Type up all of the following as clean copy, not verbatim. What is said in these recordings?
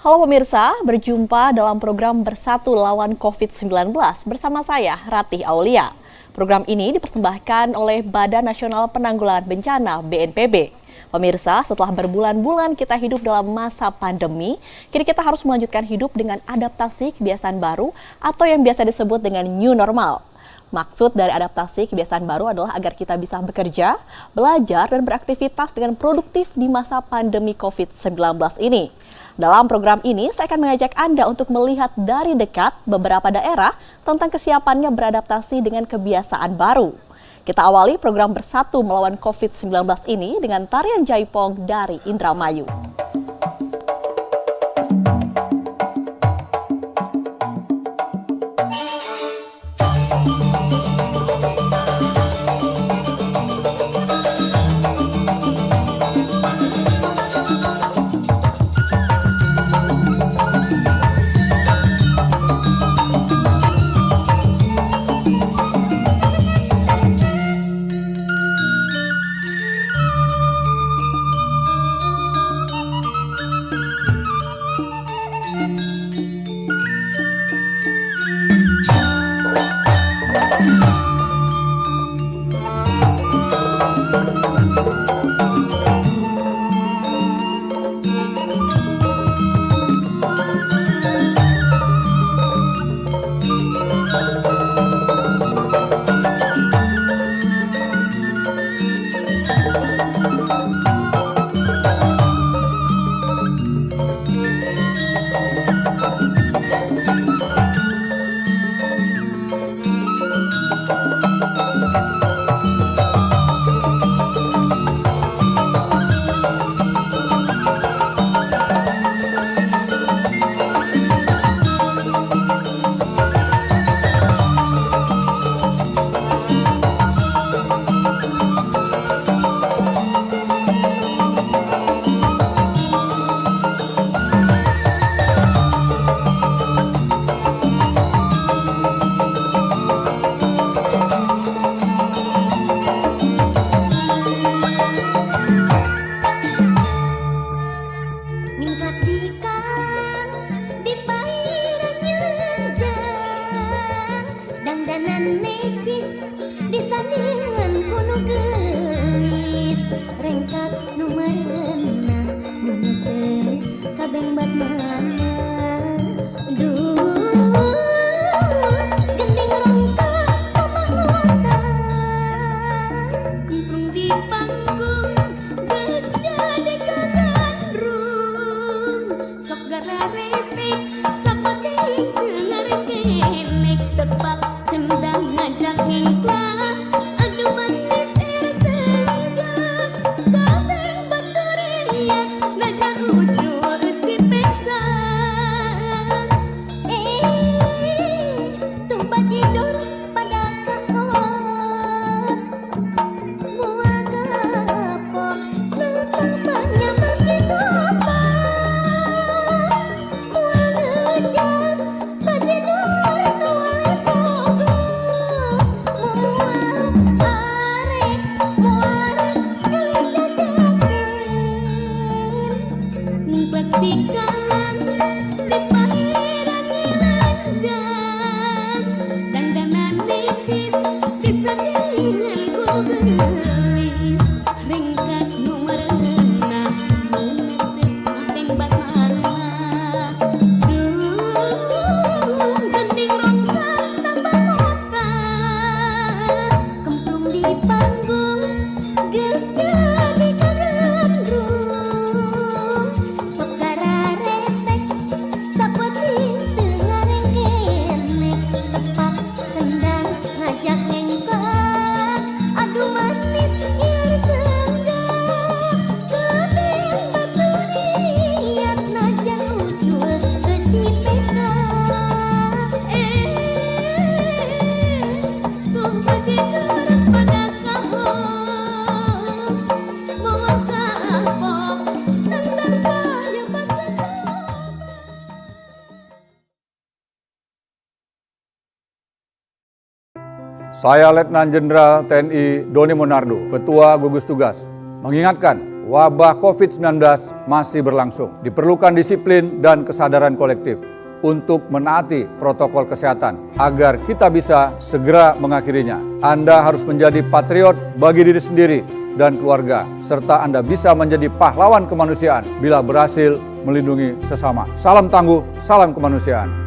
Halo pemirsa, berjumpa dalam program Bersatu Lawan COVID-19 bersama saya, Ratih Aulia. Program ini dipersembahkan oleh Badan Nasional Penanggulangan Bencana (BNPB). Pemirsa, setelah berbulan-bulan kita hidup dalam masa pandemi, kini kita harus melanjutkan hidup dengan adaptasi kebiasaan baru atau yang biasa disebut dengan new normal. Maksud dari adaptasi kebiasaan baru adalah agar kita bisa bekerja, belajar, dan beraktivitas dengan produktif di masa pandemi COVID-19 ini. Dalam program ini, saya akan mengajak Anda untuk melihat dari dekat beberapa daerah tentang kesiapannya beradaptasi dengan kebiasaan baru. Kita awali program Bersatu Melawan COVID-19 ini dengan tarian Jaipong dari Indramayu. Saya Letnan Jenderal TNI Doni Monardo, Ketua Gugus Tugas, mengingatkan wabah COVID-19 masih berlangsung. Diperlukan disiplin dan kesadaran kolektif untuk menaati protokol kesehatan agar kita bisa segera mengakhirinya. Anda harus menjadi patriot bagi diri sendiri dan keluarga, serta Anda bisa menjadi pahlawan kemanusiaan bila berhasil melindungi sesama. Salam tangguh, salam kemanusiaan.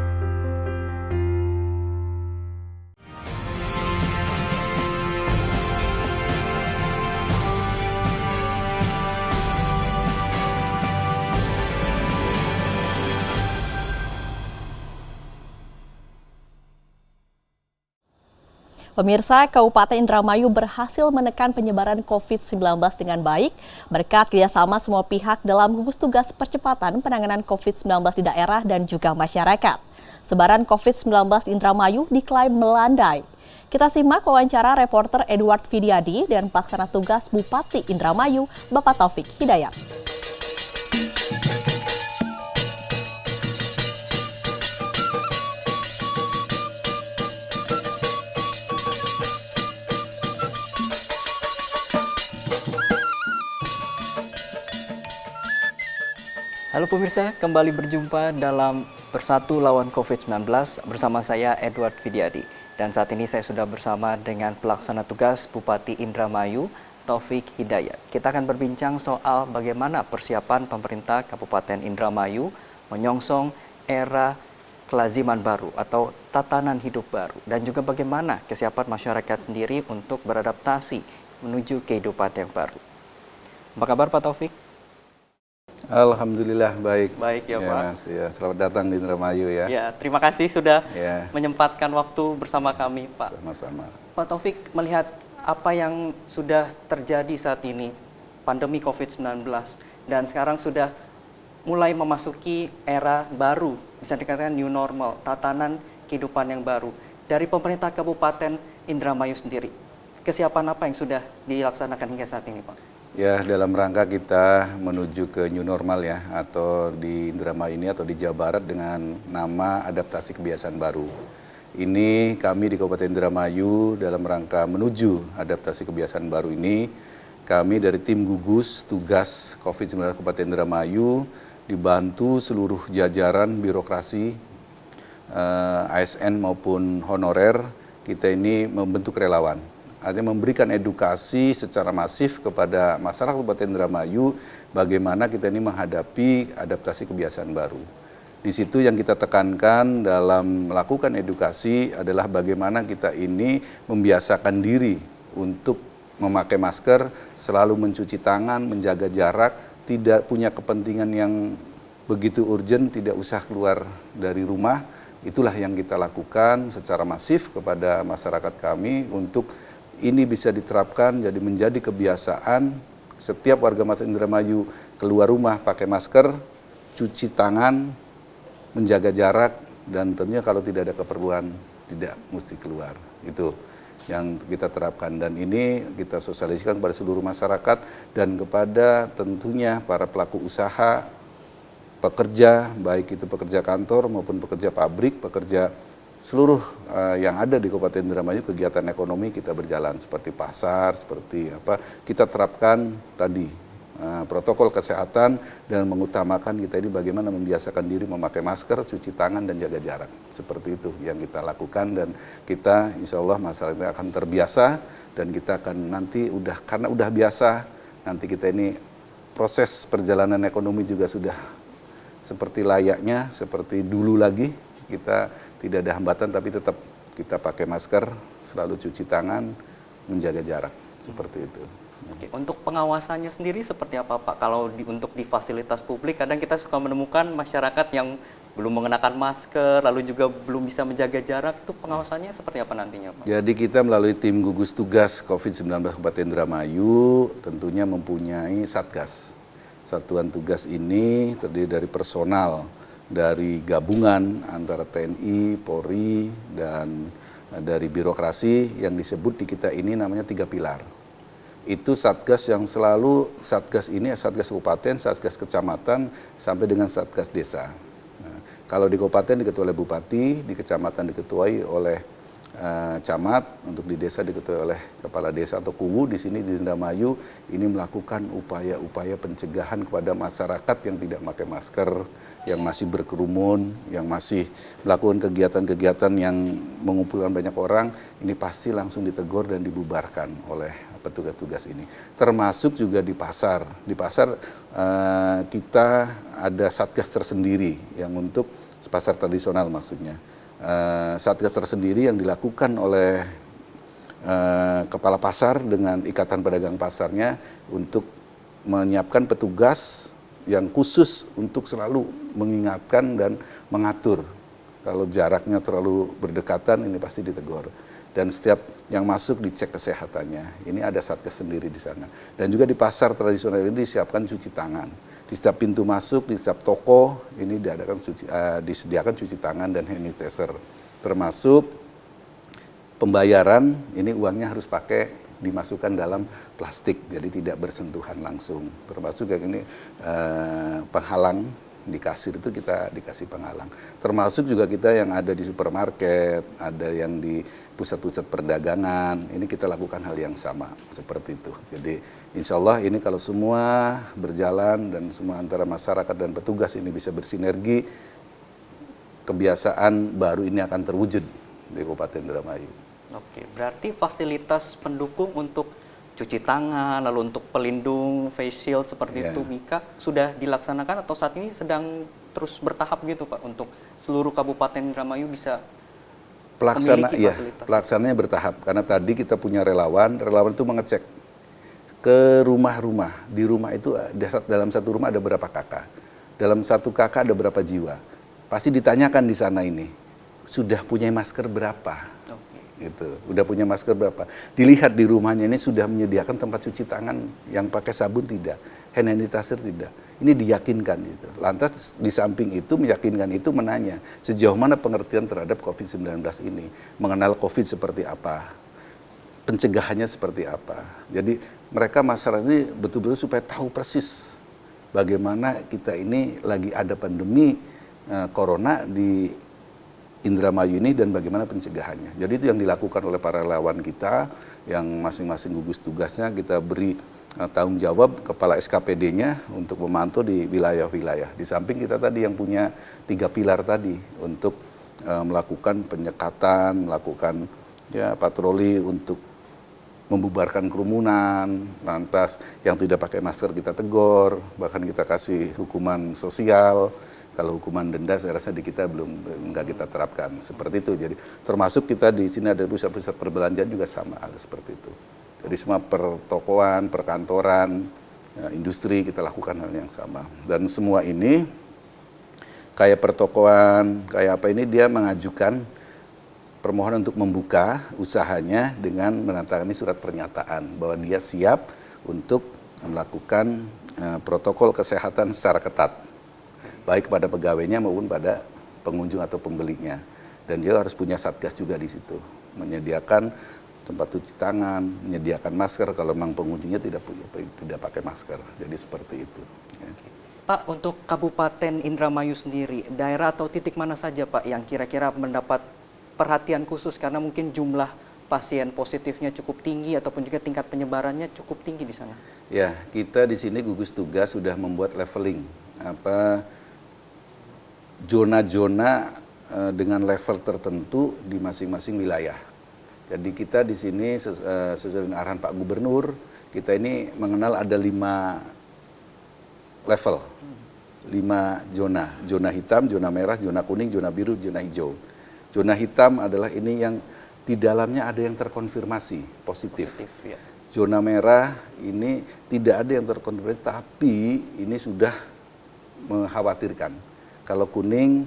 Pemirsa, Kabupaten Indramayu berhasil menekan penyebaran COVID-19 dengan baik berkat kerjasama semua pihak dalam gugus tugas percepatan penanganan COVID-19 di daerah dan juga masyarakat. Sebaran COVID-19 di Indramayu diklaim melandai. Kita simak wawancara reporter Edward Vidiadi dan pelaksana tugas Bupati Indramayu, Bapak Taufik Hidayat. Halo pemirsa, kembali berjumpa dalam Bersatu Lawan COVID-19 bersama saya Edward Vidiadi. Dan saat ini saya sudah bersama dengan pelaksana tugas Bupati Indramayu, Taufik Hidayat. Kita akan berbincang soal bagaimana persiapan pemerintah Kabupaten Indramayu menyongsong era kelaziman baru atau tatanan hidup baru. Dan juga bagaimana kesiapan masyarakat sendiri untuk beradaptasi menuju kehidupan yang baru. Apa kabar Pak Taufik? Alhamdulillah baik. Baik ya, Pak. Mas, ya, selamat datang di Indramayu ya. Ya, terima kasih sudah menyempatkan waktu bersama kami, Pak. Sama-sama. Pak Taufik, melihat apa yang sudah terjadi saat ini, pandemi COVID-19, dan sekarang sudah mulai memasuki era baru, bisa dikatakan new normal, tatanan kehidupan yang baru. Dari pemerintah Kabupaten Indramayu sendiri, kesiapan apa yang sudah dilaksanakan hingga saat ini, Pak? Ya, dalam rangka kita menuju ke new normal ya, atau di Indramayu ini atau di Jawa Barat dengan nama adaptasi kebiasaan baru. Ini kami di Kabupaten Indramayu dalam rangka menuju adaptasi kebiasaan baru ini, kami dari tim gugus tugas COVID-19 Kabupaten Indramayu dibantu seluruh jajaran birokrasi ASN maupun honorer, kita ini membentuk relawan. Artinya memberikan edukasi secara masif kepada masyarakat Kabupaten Indramayu bagaimana kita ini menghadapi adaptasi kebiasaan baru. Di situ yang kita tekankan dalam melakukan edukasi adalah bagaimana kita ini membiasakan diri untuk memakai masker, selalu mencuci tangan, menjaga jarak, tidak punya kepentingan yang begitu urgent, tidak usah keluar dari rumah. Itulah yang kita lakukan secara masif kepada masyarakat kami untuk ini bisa diterapkan jadi menjadi kebiasaan setiap warga masyarakat Indramayu keluar rumah pakai masker, cuci tangan, menjaga jarak, dan tentunya kalau tidak ada keperluan tidak mesti keluar. Itu yang kita terapkan dan ini kita sosialisasikan kepada seluruh masyarakat dan kepada tentunya para pelaku usaha, pekerja, baik itu pekerja kantor maupun pekerja pabrik, pekerja seluruh yang ada di Kabupaten Indramayu, kegiatan ekonomi kita berjalan seperti pasar, seperti apa, kita terapkan tadi protokol kesehatan dan mengutamakan kita ini bagaimana membiasakan diri memakai masker, cuci tangan dan jaga jarak. Seperti itu yang kita lakukan dan kita insya Allah masyarakat akan terbiasa dan kita akan nanti karena udah biasa, nanti kita ini proses perjalanan ekonomi juga sudah seperti layaknya, seperti dulu lagi, kita tidak ada hambatan tapi tetap kita pakai masker, selalu cuci tangan, menjaga jarak, seperti itu. Oke, untuk pengawasannya sendiri seperti apa Pak? Kalau untuk di fasilitas publik kadang kita suka menemukan masyarakat yang belum mengenakan masker, lalu juga belum bisa menjaga jarak, itu pengawasannya seperti apa nantinya Pak? Jadi kita melalui tim gugus tugas COVID-19 Kabupaten Indramayu tentunya mempunyai satgas. Satuan tugas ini terdiri dari personal, dari gabungan antara TNI, Polri, dan dari birokrasi yang disebut di kita ini namanya 3 pilar. Itu satgas yang selalu, satgas ini satgas kabupaten, satgas kecamatan, sampai dengan satgas desa. Nah, kalau di kabupaten diketuai oleh bupati, di kecamatan diketuai oleh camat, untuk di desa diketuai oleh kepala desa atau kuwu. Di sini di Indramayu ini melakukan upaya-upaya pencegahan kepada masyarakat yang tidak pakai masker, yang masih berkerumun, yang masih melakukan kegiatan-kegiatan yang mengumpulkan banyak orang, ini pasti langsung ditegur dan dibubarkan oleh petugas-tugas ini. Termasuk juga di pasar. Di pasar kita ada satgas tersendiri yang untuk pasar tradisional maksudnya. Satgas tersendiri yang dilakukan oleh kepala pasar dengan ikatan pedagang pasarnya untuk menyiapkan petugas yang khusus untuk selalu mengingatkan dan mengatur. Kalau jaraknya terlalu berdekatan ini pasti ditegur. Dan setiap yang masuk dicek kesehatannya. Ini ada satgas sendiri di sana. Dan juga di pasar tradisional ini disiapkan cuci tangan. Di setiap pintu masuk, di setiap toko ini disediakan cuci tangan dan hand sanitizer. Termasuk pembayaran, ini uangnya harus dimasukkan dalam plastik, jadi tidak bersentuhan langsung. Termasuk kayak ini penghalang di kasir itu kita dikasih penghalang. Termasuk juga kita yang ada di supermarket, ada yang di pusat-pusat perdagangan, ini kita lakukan hal yang sama seperti itu. Jadi insya Allah ini kalau semua berjalan dan semua antara masyarakat dan petugas ini bisa bersinergi, kebiasaan baru ini akan terwujud di Kabupaten Indramayu. Oke, berarti fasilitas pendukung untuk cuci tangan, lalu untuk pelindung face shield seperti itu, Mika, sudah dilaksanakan atau saat ini sedang terus bertahap gitu Pak, untuk seluruh Kabupaten Indramayu bisa memiliki fasilitas? Pelaksananya bertahap, karena tadi kita punya relawan itu mengecek ke rumah-rumah. Di rumah itu, dalam satu rumah ada berapa kakak, dalam satu kakak ada berapa jiwa. Pasti ditanyakan di sana ini, sudah punya masker berapa? Gitu. Udah punya masker berapa? Dilihat di rumahnya ini sudah menyediakan tempat cuci tangan yang pakai sabun tidak, hand sanitizer tidak. Ini diyakinkan gitu. Lantas di samping itu meyakinkan itu menanya sejauh mana pengertian terhadap COVID-19 ini, mengenal COVID seperti apa, pencegahannya seperti apa. Jadi mereka masyarakat ini betul-betul supaya tahu persis bagaimana kita ini lagi ada pandemi corona di Indramayu ini dan bagaimana pencegahannya. Jadi itu yang dilakukan oleh para relawan kita, yang masing-masing gugus tugasnya kita beri tanggung jawab kepala SKPD-nya untuk memantau di wilayah-wilayah. Di samping kita tadi yang punya 3 pilar tadi untuk melakukan penyekatan, melakukan patroli untuk membubarkan kerumunan, lantas yang tidak pakai masker kita tegur, bahkan kita kasih hukuman sosial. Kalau hukuman denda saya rasa di kita nggak kita terapkan seperti itu. Jadi termasuk kita di sini ada pusat-pusat perbelanjaan juga sama ada seperti itu. Jadi semua pertokoan, perkantoran, industri kita lakukan hal yang sama. Dan semua ini kayak pertokoan, kayak apa ini dia mengajukan permohonan untuk membuka usahanya dengan menandatangani surat pernyataan bahwa dia siap untuk melakukan protokol kesehatan secara ketat, baik pada pegawainya maupun pada pengunjung atau pembelinya. Dan dia harus punya satgas juga di situ, menyediakan tempat cuci tangan, menyediakan masker kalau memang pengunjungnya tidak pakai masker. Jadi seperti itu. Ya. Pak, untuk Kabupaten Indramayu sendiri, daerah atau titik mana saja Pak yang kira-kira mendapat perhatian khusus karena mungkin jumlah pasien positifnya cukup tinggi ataupun juga tingkat penyebarannya cukup tinggi di sana? Ya, kita di sini gugus tugas sudah membuat leveling zona-zona dengan level tertentu di masing-masing wilayah. Jadi kita di sini sesuai dengan arahan Pak Gubernur, kita ini mengenal ada 5 level, 5 zona. Zona hitam, zona merah, zona kuning, zona biru, zona hijau. Zona hitam adalah ini yang di dalamnya ada yang terkonfirmasi positif. Ya. Zona merah ini tidak ada yang terkonfirmasi, tapi ini sudah mengkhawatirkan. Kalau kuning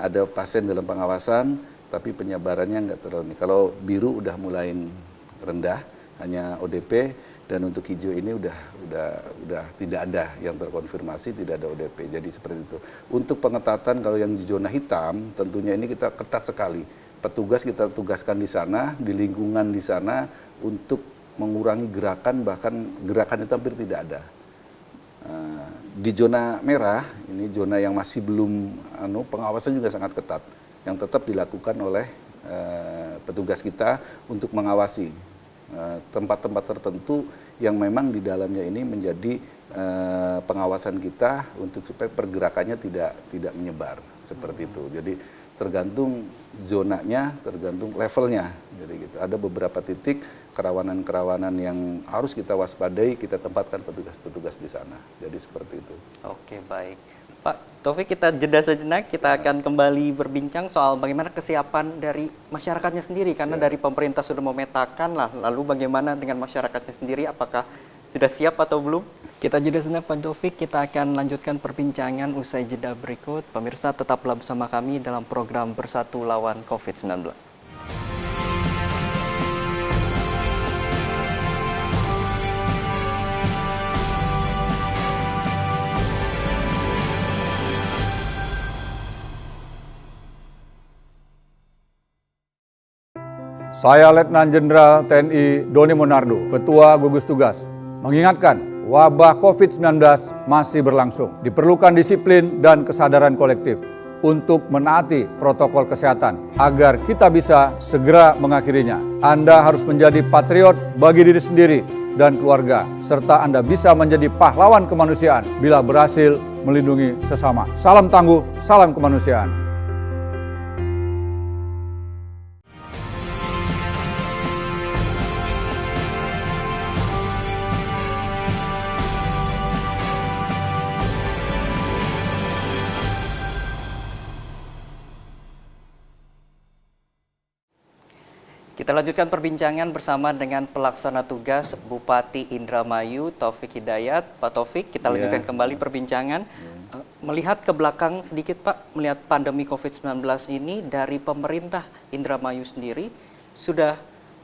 ada pasien dalam pengawasan, tapi penyebarannya nggak terlalu. Kalau biru udah mulai rendah, hanya ODP, dan untuk hijau ini udah tidak ada yang terkonfirmasi, tidak ada ODP. Jadi seperti itu. Untuk pengetatan kalau yang di zona hitam, tentunya ini kita ketat sekali. Petugas kita tugaskan di sana, di lingkungan di sana untuk mengurangi gerakan, bahkan gerakan itu hampir tidak ada. Di zona merah, ini zona yang masih belum, pengawasan juga sangat ketat, yang tetap dilakukan oleh petugas kita untuk mengawasi tempat-tempat tertentu yang memang di dalamnya ini menjadi pengawasan kita untuk supaya pergerakannya tidak menyebar seperti itu. Jadi tergantung zonanya, tergantung levelnya. Jadi gitu. Ada beberapa titik kerawanan-kerawanan yang harus kita waspadai, kita tempatkan petugas-petugas di sana. Jadi seperti itu. Oke, baik. Pak Taufik, kita jeda sejenak, kita akan kembali berbincang soal bagaimana kesiapan dari masyarakatnya sendiri, karena dari pemerintah sudah memetakan lah, lalu bagaimana dengan masyarakatnya sendiri, apakah sudah siap atau belum? Kita jeda sejenak Pak Taufik, kita akan lanjutkan perbincangan usai jeda berikut. Pemirsa, tetaplah bersama kami dalam program Bersatu Lawan COVID-19. Saya Letnan Jenderal TNI Doni Monardo, Ketua Gugus Tugas, mengingatkan wabah COVID-19 masih berlangsung. Diperlukan disiplin dan kesadaran kolektif untuk menaati protokol kesehatan agar kita bisa segera mengakhirinya. Anda harus menjadi patriot bagi diri sendiri dan keluarga, serta Anda bisa menjadi pahlawan kemanusiaan bila berhasil melindungi sesama. Salam tangguh, salam kemanusiaan. Kita lanjutkan perbincangan bersama dengan pelaksana tugas Bupati Indramayu, Taufik Hidayat. Pak Taufik, kita lanjutkan kembali perbincangan. Melihat ke belakang sedikit Pak, melihat pandemi COVID-19 ini dari pemerintah Indramayu sendiri, sudah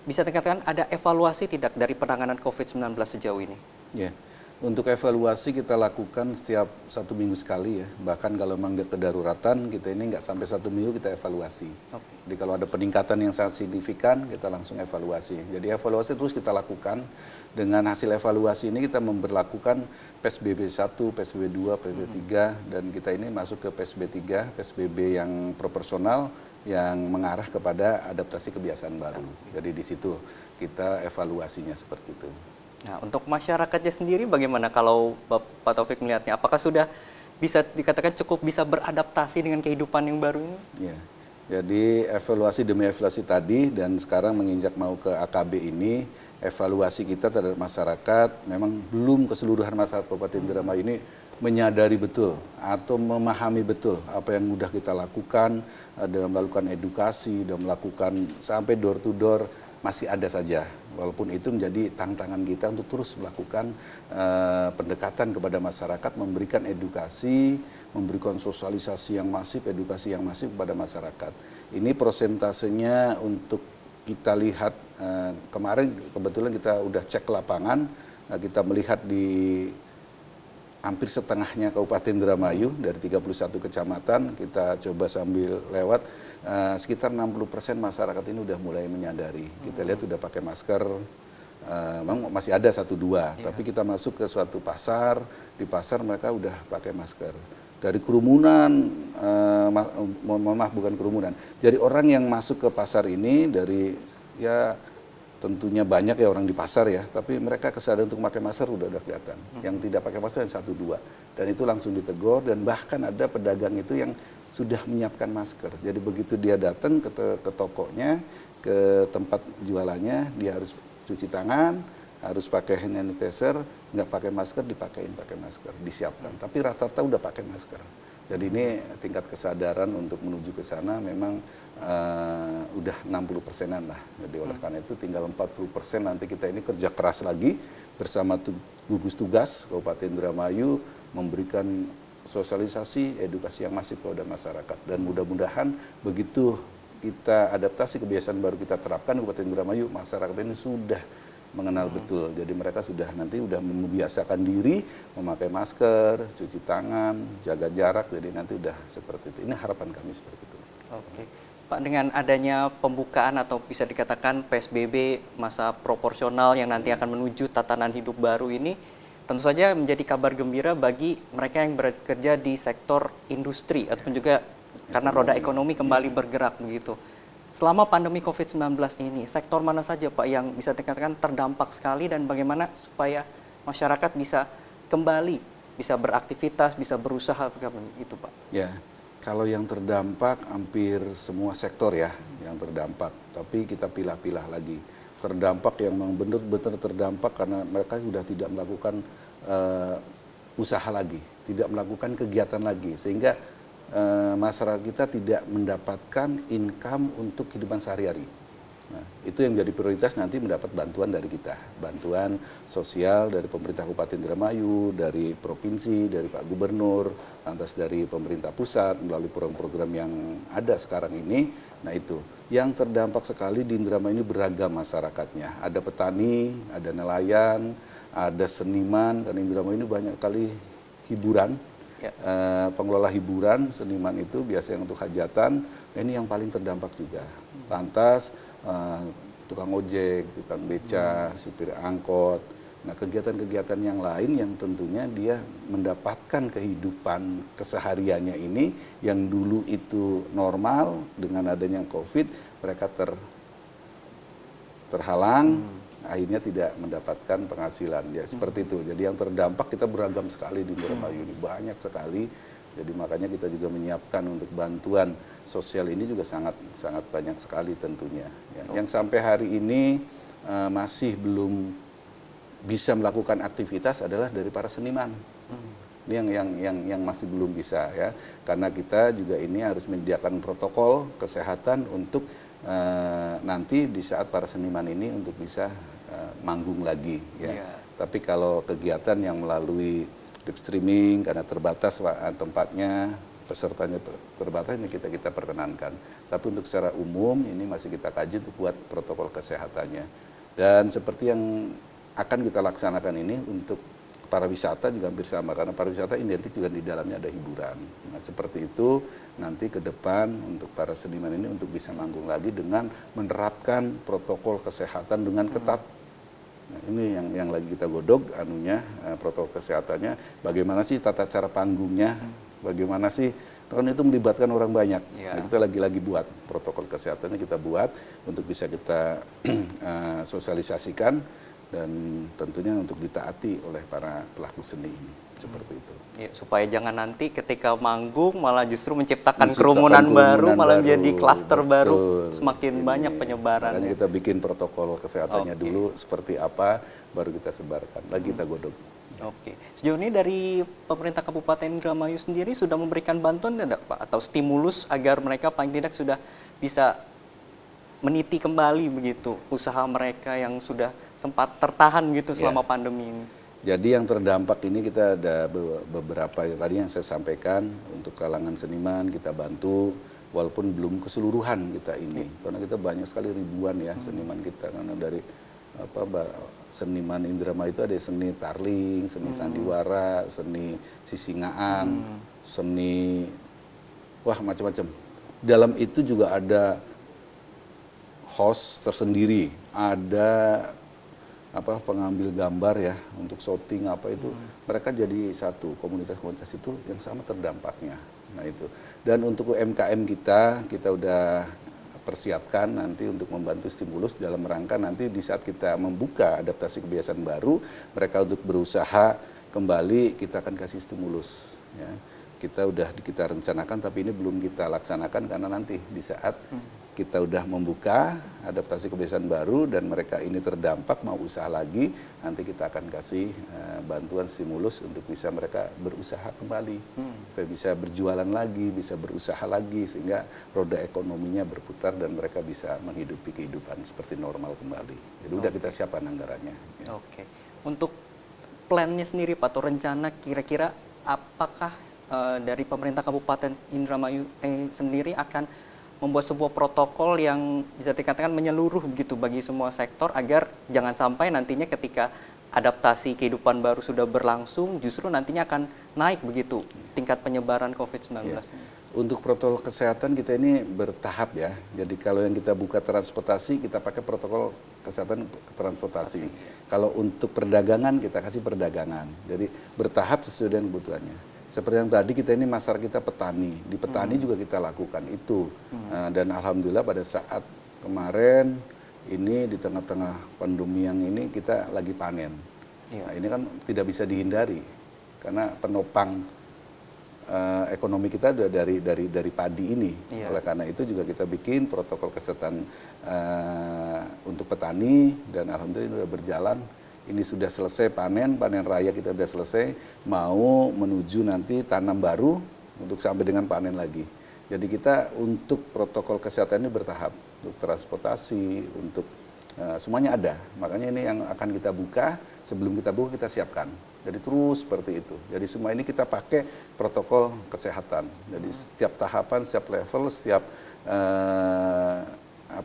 bisa dikatakan ada evaluasi tidak dari penanganan COVID-19 sejauh ini? Ya, untuk evaluasi kita lakukan setiap 1 minggu sekali ya. Bahkan kalau memang ada kedaruratan, kita ini nggak sampai 1 minggu kita evaluasi. Jadi kalau ada peningkatan yang sangat signifikan, kita langsung evaluasi. Jadi evaluasi terus kita lakukan. Dengan hasil evaluasi ini kita memberlakukan PSBB 1, PSBB 2, PSBB 3, dan kita ini masuk ke PSBB 3, PSBB yang proporsional, yang mengarah kepada adaptasi kebiasaan baru. Jadi di situ kita evaluasinya seperti itu. Nah, untuk masyarakatnya sendiri bagaimana kalau Pak Taufik melihatnya? Apakah sudah bisa dikatakan cukup bisa beradaptasi dengan kehidupan yang baru ini? Ya, jadi evaluasi demi evaluasi tadi dan sekarang menginjak mau ke AKB ini, evaluasi kita terhadap masyarakat memang belum keseluruhan masyarakat Kabupaten Indramayu ini menyadari betul atau memahami betul apa yang sudah kita lakukan dalam melakukan edukasi, dalam melakukan sampai door to door. Masih ada saja, walaupun itu menjadi tantangan kita untuk terus melakukan pendekatan kepada masyarakat, memberikan edukasi, memberikan sosialisasi yang masif, edukasi yang masif kepada masyarakat. Ini prosentasenya untuk kita lihat, kemarin kebetulan kita udah cek lapangan, kita melihat di hampir setengahnya Kabupaten Indramayu, dari 31 kecamatan, kita coba sambil lewat, sekitar 60% masyarakat ini udah mulai menyadari. Kita lihat udah pakai masker, memang masih ada 1-2, tapi kita masuk ke suatu pasar, di pasar mereka udah pakai masker. Dari kerumunan, mohon maaf bukan kerumunan, jadi orang yang masuk ke pasar ini dari ya tentunya banyak ya orang di pasar ya, tapi mereka kesadaran untuk pakai masker udah kelihatan. Yang tidak pakai masker yang 1-2, dan itu langsung ditegur, dan bahkan ada pedagang itu yang sudah menyiapkan masker. Jadi begitu dia datang ke tokonya, ke tempat jualannya, dia harus cuci tangan, harus pakai hand sanitizer, nggak pakai masker dipakai masker, disiapkan. Tapi rata-rata udah pakai masker. Jadi ini tingkat kesadaran untuk menuju ke sana memang udah 60%-an lah. Jadi oleh karena itu tinggal 40% nanti kita ini kerja keras lagi bersama gugus tugas Kabupaten Indramayu memberikan sosialisasi, edukasi yang masif kepada masyarakat. Dan mudah-mudahan begitu kita adaptasi kebiasaan baru kita terapkan di Kabupaten Indramayu, masyarakat ini sudah mengenal betul. Jadi mereka sudah membiasakan diri memakai masker, cuci tangan, jaga jarak. Jadi nanti udah seperti itu. Ini harapan kami seperti itu. Oke. Pak, dengan adanya pembukaan atau bisa dikatakan PSBB masa proporsional yang nanti akan menuju tatanan hidup baru ini, tentu saja menjadi kabar gembira bagi mereka yang bekerja di sektor industri ataupun juga karena roda ekonomi kembali bergerak begitu. selama pandemi COVID-19 ini, sektor mana saja Pak yang bisa dikatakan terdampak sekali dan bagaimana supaya masyarakat bisa kembali, bisa beraktivitas, bisa berusaha itu Pak? Ya, kalau yang terdampak hampir semua sektor ya yang terdampak, tapi kita pilah-pilah lagi. Terdampak yang memang benar-benar terdampak karena mereka sudah tidak melakukan usaha lagi, tidak melakukan kegiatan lagi, sehingga masyarakat kita tidak mendapatkan income untuk kehidupan sehari-hari. Nah, itu yang jadi prioritas nanti mendapat bantuan dari kita, bantuan sosial dari pemerintah Kabupaten Indramayu, dari provinsi, dari Pak Gubernur, lantas dari pemerintah pusat melalui program-program yang ada sekarang ini. Nah itu, yang terdampak sekali di Indramayu ini beragam masyarakatnya. Ada petani, ada nelayan, ada seniman, dan Indramayu ini banyak kali hiburan. Ya. Pengelola hiburan, seniman itu biasanya untuk hajatan, ini yang paling terdampak juga. Lantas tukang ojek, tukang beca, supir angkot. Nah kegiatan-kegiatan yang lain yang tentunya dia mendapatkan kehidupan kesehariannya ini yang dulu itu normal, dengan adanya COVID mereka terhalang, akhirnya tidak mendapatkan penghasilan. Ya seperti itu. Jadi yang terdampak kita beragam sekali di Indramayu ini, banyak sekali. Jadi makanya kita juga menyiapkan untuk bantuan sosial ini juga sangat banyak sekali tentunya. Ya. Yang sampai hari ini masih belum bisa melakukan aktivitas adalah dari para seniman. Ini yang masih belum bisa ya, karena kita juga ini harus menyediakan protokol kesehatan untuk nanti di saat para seniman ini untuk bisa manggung lagi ya. Tapi kalau kegiatan yang melalui live streaming karena terbatas tempatnya, pesertanya terbatas, ini kita perkenankan. Tapi untuk secara umum ini masih kita kaji untuk buat protokol kesehatannya. Dan seperti yang akan kita laksanakan ini untuk para wisata juga hampir sama, karena para wisata identik juga di dalamnya ada hiburan. Nah seperti itu nanti ke depan untuk para seniman ini untuk bisa manggung lagi dengan menerapkan protokol kesehatan dengan ketat. Nah, ini yang lagi kita godok protokol kesehatannya, bagaimana sih tata cara panggungnya, bagaimana sih, kan itu melibatkan orang banyak. Nah, kita lagi buat protokol kesehatannya, kita buat untuk bisa kita sosialisasikan dan tentunya untuk ditaati oleh para pelaku seni ini, seperti itu. Ya, supaya jangan nanti ketika manggung malah justru menciptakan kerumunan baru, malah menjadi klaster baru, semakin banyak penyebaran. Makanya kita bikin protokol kesehatannya dulu seperti apa, baru kita sebarkan. Lagi kita godok. Oke, sejauh ini dari pemerintah Kabupaten Indramayu sendiri sudah memberikan bantuan tidak Pak? Atau stimulus agar mereka paling tidak sudah bisa meniti kembali begitu usaha mereka yang sudah sempat tertahan gitu selama pandemi ini? Jadi yang terdampak ini kita ada beberapa tadi yang saya sampaikan, untuk kalangan seniman kita bantu walaupun belum keseluruhan kita ini, karena kita banyak sekali ribuan ya seniman kita, karena dari seniman Indramayu itu ada seni tarling, seni sandiwara, seni sisingaan, seni macam-macam. Dalam itu juga ada host tersendiri, ada pengambil gambar ya untuk shooting itu, mereka jadi satu komunitas itu yang sama terdampaknya. Nah itu, dan untuk UMKM kita udah persiapkan nanti untuk membantu stimulus dalam rangka nanti di saat kita membuka adaptasi kebiasaan baru, mereka untuk berusaha kembali, kita akan kasih stimulus ya. Kita rencanakan, tapi ini belum kita laksanakan karena nanti di saat kita udah membuka adaptasi kebiasaan baru dan mereka ini terdampak mau usaha lagi, nanti kita akan kasih bantuan stimulus untuk bisa mereka berusaha kembali, supaya bisa berjualan lagi, bisa berusaha lagi, sehingga roda ekonominya berputar dan mereka bisa menghidupi kehidupan seperti normal kembali. Jadi udah kita siapkan anggarannya. Ya. Oke, untuk plannya sendiri Pak, atau rencana kira-kira apakah dari pemerintah Kabupaten Indramayu sendiri akan membuat sebuah protokol yang bisa dikatakan menyeluruh begitu bagi semua sektor, agar jangan sampai nantinya ketika adaptasi kehidupan baru sudah berlangsung justru nantinya akan naik begitu tingkat penyebaran COVID-19. Ya. Untuk protokol kesehatan kita ini bertahap ya. Jadi kalau yang kita buka transportasi, kita pakai protokol kesehatan transportasi. Kalau untuk perdagangan kita kasih perdagangan. Jadi bertahap sesuai dengan kebutuhannya. Seperti yang tadi kita ini masyarakat kita petani, di petani juga kita lakukan itu. Dan alhamdulillah pada saat kemarin ini di tengah-tengah pandemi yang ini kita lagi panen. Nah, ini kan tidak bisa dihindari karena penopang ekonomi kita dari padi ini. Oleh karena itu juga kita bikin protokol kesehatan untuk petani dan alhamdulillah ini sudah berjalan. Ini sudah selesai panen raya kita sudah selesai, mau menuju nanti tanam baru untuk sampai dengan panen lagi. Jadi kita untuk protokol kesehatan ini bertahap, untuk transportasi, untuk semuanya ada. Makanya ini yang akan kita buka, sebelum kita buka kita siapkan. Jadi terus seperti itu. Jadi semua ini kita pakai protokol kesehatan. Jadi setiap tahapan, setiap level, setiap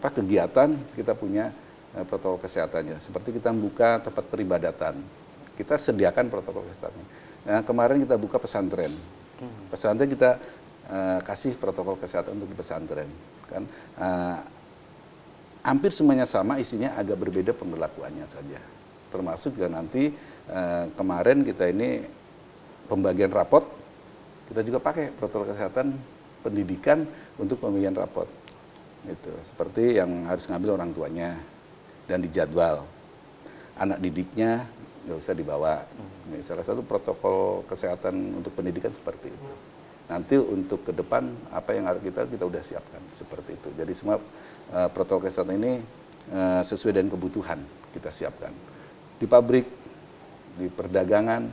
kegiatan kita punya protokol kesehatannya. Seperti kita membuka tempat peribadatan, kita sediakan protokol kesehatannya. Nah, kemarin kita buka pesantren. Pesantren kita kasih protokol kesehatan untuk di pesantren. Kan, hampir semuanya sama, isinya agak berbeda pemberlakuannya saja. Termasuk juga nanti kemarin kita ini pembagian rapot, kita juga pakai protokol kesehatan pendidikan untuk pembagian rapot. Itu seperti yang harus ngambil orang tuanya dan dijadwal. Anak didiknya nggak usah dibawa. Ini salah satu protokol kesehatan untuk pendidikan seperti itu. Nanti untuk ke depan apa yang harus kita udah siapkan seperti itu. Jadi semua protokol kesehatan ini sesuai dengan kebutuhan kita siapkan. Di pabrik, di perdagangan,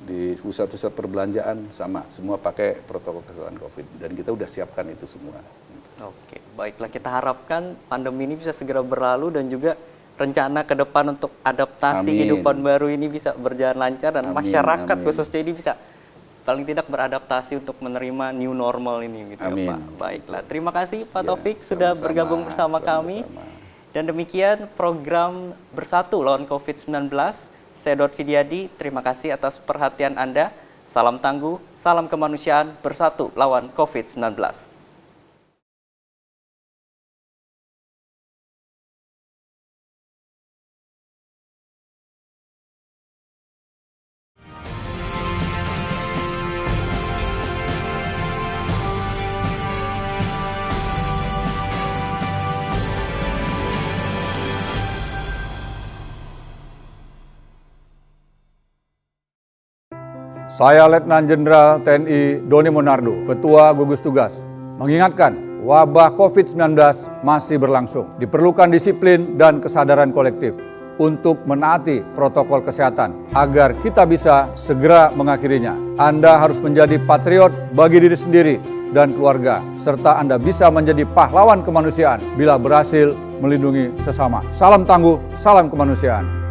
di pusat-pusat perbelanjaan sama, semua pakai protokol kesehatan COVID dan kita udah siapkan itu semua. Oke, baiklah, kita harapkan pandemi ini bisa segera berlalu dan juga rencana ke depan untuk adaptasi kehidupan baru ini bisa berjalan lancar dan masyarakat khususnya ini bisa paling tidak beradaptasi untuk menerima new normal ini gitu ya Pak. Baiklah, terima kasih Pak Taufik sudah bergabung bersama kami. Dan demikian program Bersatu Lawan COVID-19. Saya Edward Fidiadi, terima kasih atas perhatian Anda. Salam tangguh, salam kemanusiaan, bersatu lawan COVID-19. Saya Letnan Jenderal TNI Doni Monardo, Ketua Gugus Tugas, mengingatkan wabah COVID-19 masih berlangsung. Diperlukan disiplin dan kesadaran kolektif untuk menaati protokol kesehatan agar kita bisa segera mengakhirinya. Anda harus menjadi patriot bagi diri sendiri dan keluarga, serta Anda bisa menjadi pahlawan kemanusiaan bila berhasil melindungi sesama. Salam tangguh, salam kemanusiaan.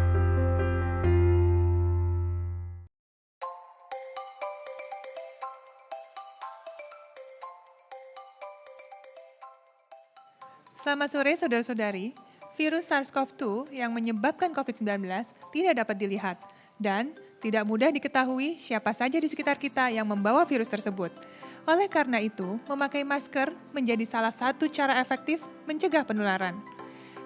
Selamat sore saudara-saudari. Virus SARS-CoV-2 yang menyebabkan COVID-19 tidak dapat dilihat dan tidak mudah diketahui siapa saja di sekitar kita yang membawa virus tersebut. Oleh karena itu, memakai masker menjadi salah satu cara efektif mencegah penularan.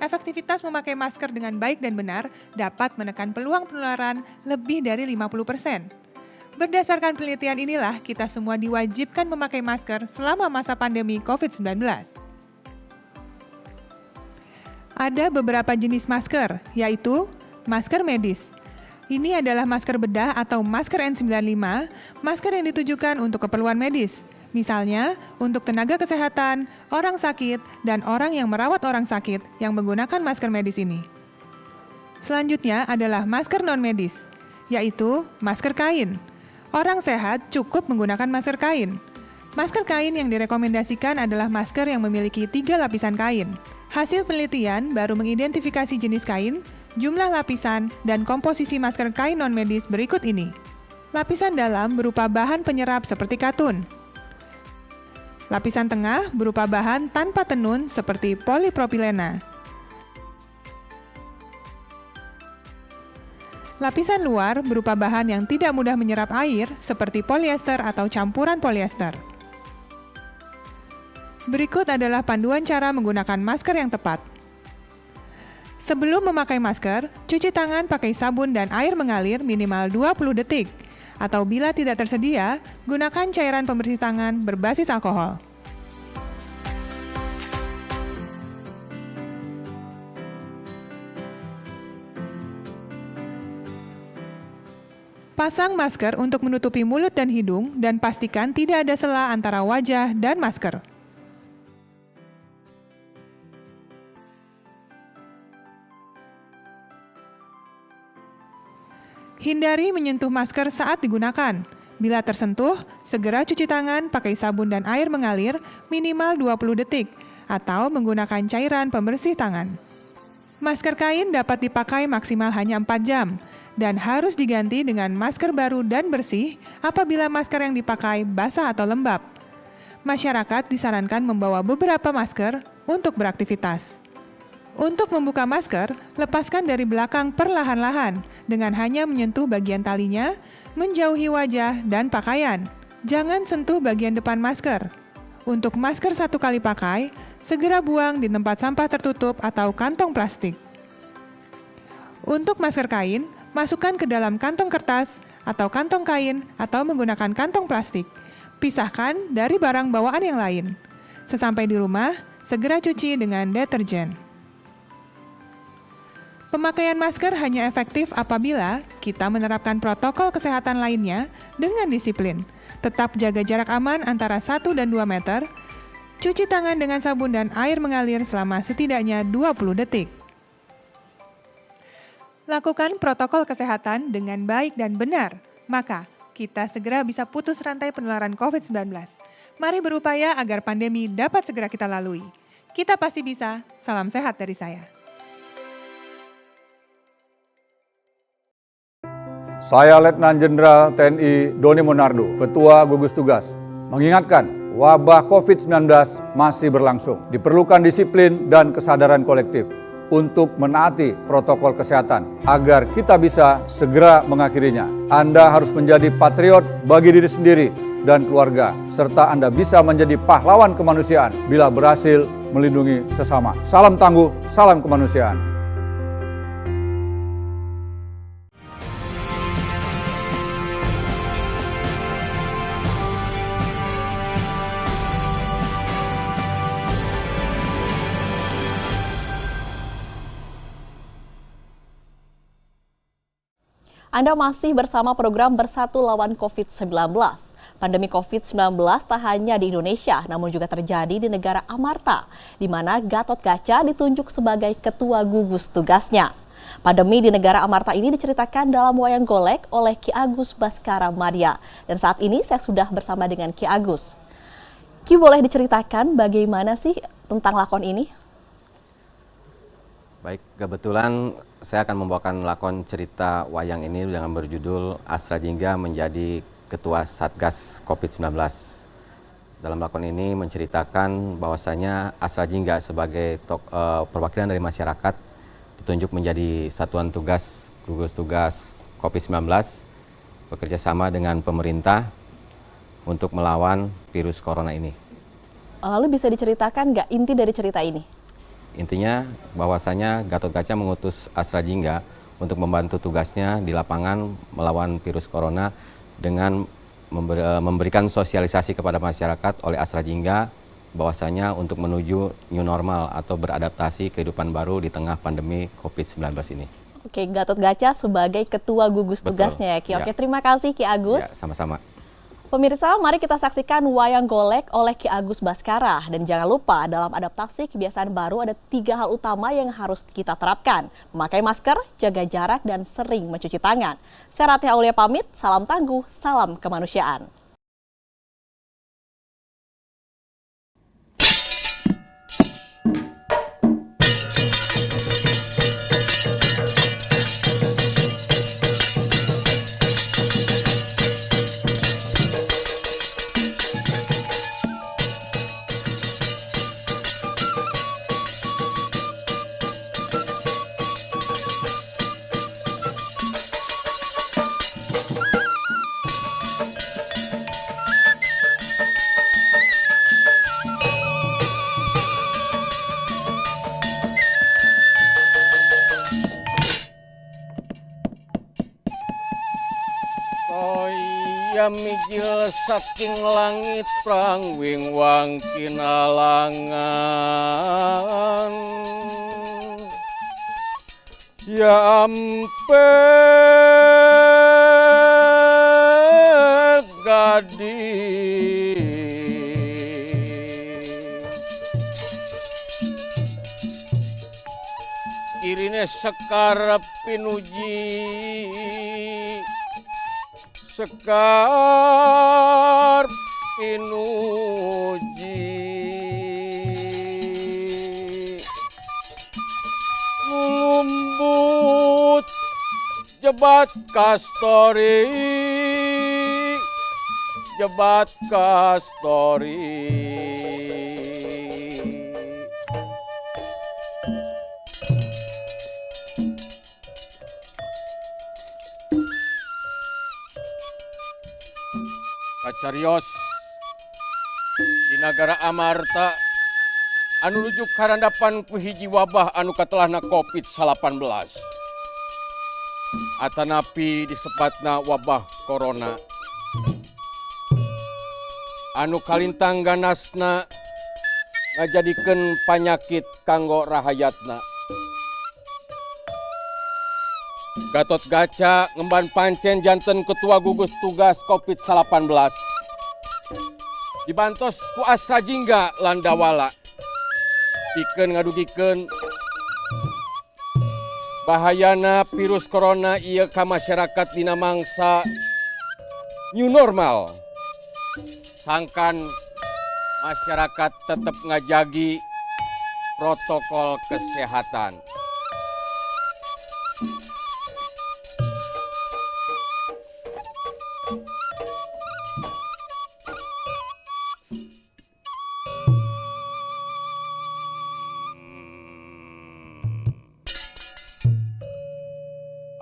Efektivitas memakai masker dengan baik dan benar dapat menekan peluang penularan lebih dari 50%. Berdasarkan penelitian inilah, kita semua diwajibkan memakai masker selama masa pandemi COVID-19. Ada beberapa jenis masker, yaitu masker medis. Ini adalah masker bedah atau masker N95, masker yang ditujukan untuk keperluan medis. Misalnya, untuk tenaga kesehatan, orang sakit, dan orang yang merawat orang sakit yang menggunakan masker medis ini. Selanjutnya adalah masker non-medis, yaitu masker kain. Orang sehat cukup menggunakan masker kain. Masker kain yang direkomendasikan adalah masker yang memiliki 3 lapisan kain. Hasil penelitian baru mengidentifikasi jenis kain, jumlah lapisan, dan komposisi masker kain non-medis berikut ini. Lapisan dalam berupa bahan penyerap seperti katun. Lapisan tengah berupa bahan tanpa tenun seperti polipropilena. Lapisan luar berupa bahan yang tidak mudah menyerap air seperti polyester atau campuran polyester. Berikut adalah panduan cara menggunakan masker yang tepat. Sebelum memakai masker, cuci tangan pakai sabun dan air mengalir minimal 20 detik. Atau bila tidak tersedia, gunakan cairan pembersih tangan berbasis alkohol. Pasang masker untuk menutupi mulut dan hidung dan pastikan tidak ada sela antara wajah dan masker. Hindari menyentuh masker saat digunakan. Bila tersentuh, segera cuci tangan pakai sabun dan air mengalir minimal 20 detik atau menggunakan cairan pembersih tangan. Masker kain dapat dipakai maksimal hanya 4 jam dan harus diganti dengan masker baru dan bersih apabila masker yang dipakai basah atau lembab. Masyarakat disarankan membawa beberapa masker untuk beraktivitas. Untuk membuka masker, lepaskan dari belakang perlahan-lahan dengan hanya menyentuh bagian talinya, menjauhi wajah dan pakaian. Jangan sentuh bagian depan masker. Untuk masker 1 kali pakai, segera buang di tempat sampah tertutup atau kantong plastik. Untuk masker kain, masukkan ke dalam kantong kertas atau kantong kain atau menggunakan kantong plastik. Pisahkan dari barang bawaan yang lain. Sesampai di rumah, segera cuci dengan deterjen. Pemakaian masker hanya efektif apabila kita menerapkan protokol kesehatan lainnya dengan disiplin. Tetap jaga jarak aman antara 1 dan 2 meter. Cuci tangan dengan sabun dan air mengalir selama setidaknya 20 detik. Lakukan protokol kesehatan dengan baik dan benar, maka kita segera bisa putus rantai penularan COVID-19. Mari berupaya agar pandemi dapat segera kita lalui. Kita pasti bisa. Salam sehat dari saya. Saya Letnan Jenderal TNI Doni Monardo, Ketua Gugus Tugas, mengingatkan wabah COVID-19 masih berlangsung. Diperlukan disiplin dan kesadaran kolektif untuk menaati protokol kesehatan agar kita bisa segera mengakhirinya. Anda harus menjadi patriot bagi diri sendiri dan keluarga, serta Anda bisa menjadi pahlawan kemanusiaan bila berhasil melindungi sesama. Salam tangguh, salam kemanusiaan. Anda masih bersama program Bersatu Lawan COVID-19. Pandemi COVID-19 tak hanya di Indonesia, namun juga terjadi di negara Amarta, di mana Gatot Kaca ditunjuk sebagai ketua gugus tugasnya. Pandemi di negara Amarta ini diceritakan dalam wayang golek oleh Ki Agus Baskara Madia. Dan saat ini saya sudah bersama dengan Ki Agus. Ki, boleh diceritakan bagaimana sih tentang lakon ini? Baik, kebetulan saya akan membawakan lakon cerita wayang ini dengan berjudul Asra Jingga menjadi Ketua Satgas COVID-19. Dalam lakon ini menceritakan bahwasanya Asra Jingga sebagai perwakilan dari masyarakat ditunjuk menjadi satuan tugas gugus tugas COVID-19 bekerja sama dengan pemerintah untuk melawan virus corona ini. Lalu bisa diceritakan nggak inti dari cerita ini? Intinya bahwasanya Gatot Kaca mengutus Asra Jingga untuk membantu tugasnya di lapangan melawan virus corona dengan memberikan sosialisasi kepada masyarakat oleh Asra Jingga bahwasanya untuk menuju new normal atau beradaptasi kehidupan baru di tengah pandemi COVID-19 ini. Oke, Gatot Kaca sebagai ketua gugus tugasnya ya, Ki. Oke, terima kasih Ki Agus. Ya, sama-sama. Pemirsa, mari kita saksikan wayang golek oleh Ki Agus Baskara. Dan jangan lupa, dalam adaptasi kebiasaan baru ada 3 hal utama yang harus kita terapkan. Memakai masker, jaga jarak, dan sering mencuci tangan. Saya Ratih Aulia pamit, salam tangguh, salam kemanusiaan. aya mijil saking langit prangwing wang kinalangan. Ya ampel gading irine sekar pinuji sekar pinuji ngumbut jebat kastori jebat kastori. Kacarios di negara Amarta anu nuju karandapan ku hiji wabah anu katelahna COVID-19 atanapi disebutna wabah corona anu kalintang ganasna ngajadikeun panyakit kanggo rahayatna. Gatot Gaca ngemban pancen janten ketua gugus tugas COVID-19 dibantos ku AstraZeneca Landawala pikeun ngadugikeun bahayana virus corona ieu ka masyarakat dina mangsa new normal. Sangkan masyarakat tetap ngajagi protokol kesehatan.